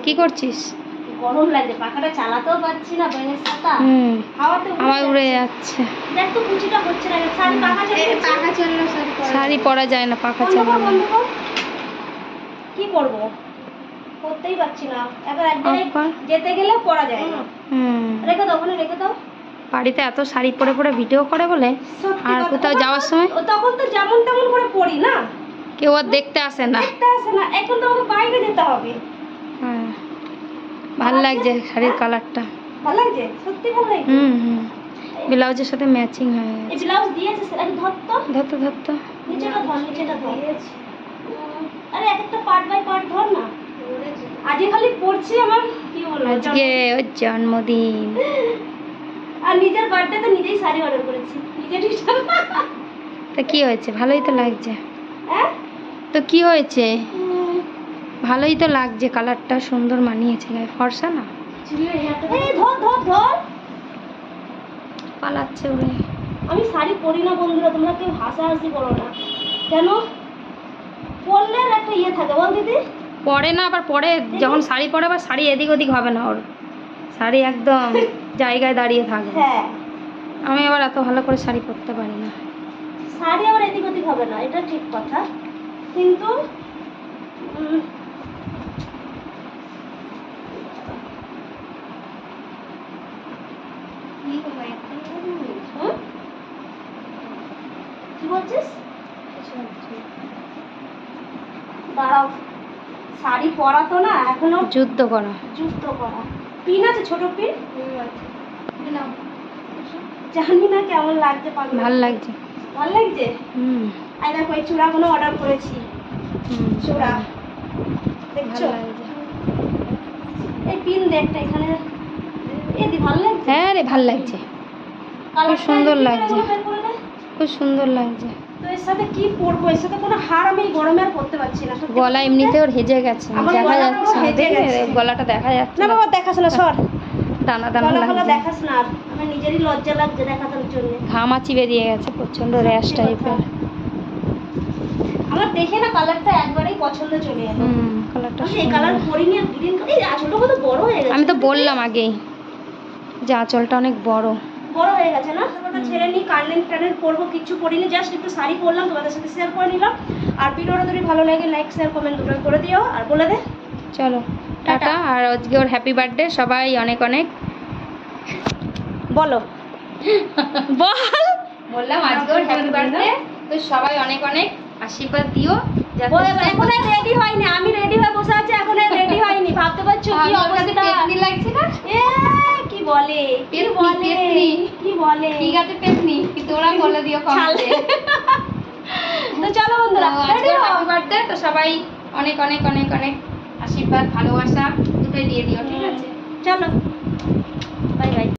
কি করছিস? গরম লাগছে, পাখাটা চালাতেও পারছি না, ব্যাঙের ছাতা হাওয়াতে হাওয়ায় উড়ে যাচ্ছে। দেখ তো কুচিটা হচ্ছে না, শাড়ি পাখা চালিয়ে পাখা চললো, শাড়ি পরা যায় না পাখা চালালে। কি করব, করতেই পারছি না, এবার এক জায়গায় যেতে গেলে পরা যায় না। রেখে দাও, ওখানে রেখে দাও। বাড়িতে এত শাড়ি পরে পরে ভিডিও করে বলে, আর কোথাও যাওয়ার সময় তখন তো যেমন তেমন করে পরি না, কেউ আর দেখতে আসে না। এখন তো আমাকে বাইরে যেতে হবে। হ্যাঁ, ভালো লাগছে শাড়ির কালারটা, ভালো লাগছে, সত্যি ভালো লাগছে। ব্লাউজের সাথে ম্যাচিং হয়ে গেছে। এই ব্লাউজ দিয়েছে, আরে ধরতো নিচেটা ধর, নিচেটা ধর। আরে এক একটা পার্ট বাই পার্ট ধর না। আজকে খালি পড়ছি, আমার কি বলবো, আজকে ওর জন্মদিন, আর নিজের বার্থডেতে নিজেই শাড়ি অর্ডার করেছি, নিজের হিসাবে। তো কি হয়েছে, ভালোই তো লাগছে। হ্যাঁ তো কি হয়েছে, ভালোই তো লাগছে, কালারটা সুন্দর মানিয়েছে গায়ে, ফর্সা না। এই ধর ধর ধর, পালাচ্ছে ওরে। আমি শাড়ি পরি না বন্ধুরা, তোমরা কেউ হাসাহাসি করো না। কেন পরলে একটা ইয়ে থাকে বল দিদি, পরে না, আবার পরে যখন শাড়ি পরে আবার শাড়ি এদিক ওদিক হবে না, ওর শাড়ি একদম জায়গায় দাঁড়িয়ে থাকবে। হ্যাঁ, আমি আবার এত ভালো করে শাড়ি পরতে পারি না। শাড়ি আবার এদিক ওদিক হবে না, এটা ঠিক কথা, কিন্তু কি বলছিস? দাঁড়াও, শাড়ি পরা তো না এখনো, যুদ্ধ করা। পিন আছে, ছোট পিন, জানি না কেমন লাগছে। ভাল লাগছে, ভালো লাগছে। আর দেখো এই চূড়াগুলো অর্ডার করেছি, চূড়া দেখছো, এই পিন দেখটা এখানে, এদি ভালো লাগছে। হ্যাঁ রে, ভাল লাগছে, খুব সুন্দর লাগছে, খুব সুন্দর লাগছে। তো এর সাথে কি পরবো, এর সাথে কোনো হার আমি গরমে আর পরতে পারছি না। গলা এমনিতে ওর হেজে গেছে, দেখা যাচ্ছে গলাটা, দেখা যাচ্ছে না বাবা, দেখাস না, সর, দানা দানা লাগছে, দেখাস না, আর আমার নিজেরই লজ্জা লাগছে দেখানোর জন্য। ঘামাচি বেরিয়ে গেছে প্রচন্ড, র্যাশ টাইপের। আমার দেখে না কালারটা একবারেই পছন্দ চলে এলো। কালারটা এই কালার পরিনি, আর গ্রিন কালার, এই আঁচলটা কত বড় হয়ে গেছে। আমি তো বললাম আগেই যে আঁচলটা অনেক বড় হয়ে গেছে না। ওটা ছেড়ে নি, কানের টানের পরবো, কিছু পরিনি, জাস্ট একটু শাড়ি পরলাম, তোমাদের সাথে শেয়ার করে নিলাম। আর ভিডিওটা যদি ভালো লাগে লাইক শেয়ার কমেন্ট দুটো করে দিও, আর বলে দে চলো টাটা। আর আজকে ওর হ্যাপি বার্থডে, সবাই অনেক অনেক বলো, বললাম আজকে ওর হ্যাপি বার্থডে, তো সবাই অনেক অনেক আশীর্বাদ দিও। এখন রেডি হয়নি, আমি রেডি হয়ে বসে আছি, এখন রেডি হয়নি, ভাবতে পারছো কি অবস্থা লাগছে না? কি বলে ঠিক আছে পেতনি, কিন্তু ওরা বলে দিও কমেন্টে। তো চলো বন্ধুরা, আজকে হ্যাপি বার্থডে, তো সবাই অনেক অনেক অনেক অনেক আশীর্বাদ ভালোবাসা দুটোই দিয়ে দিও, ঠিক আছে? চলো, বাই বাই।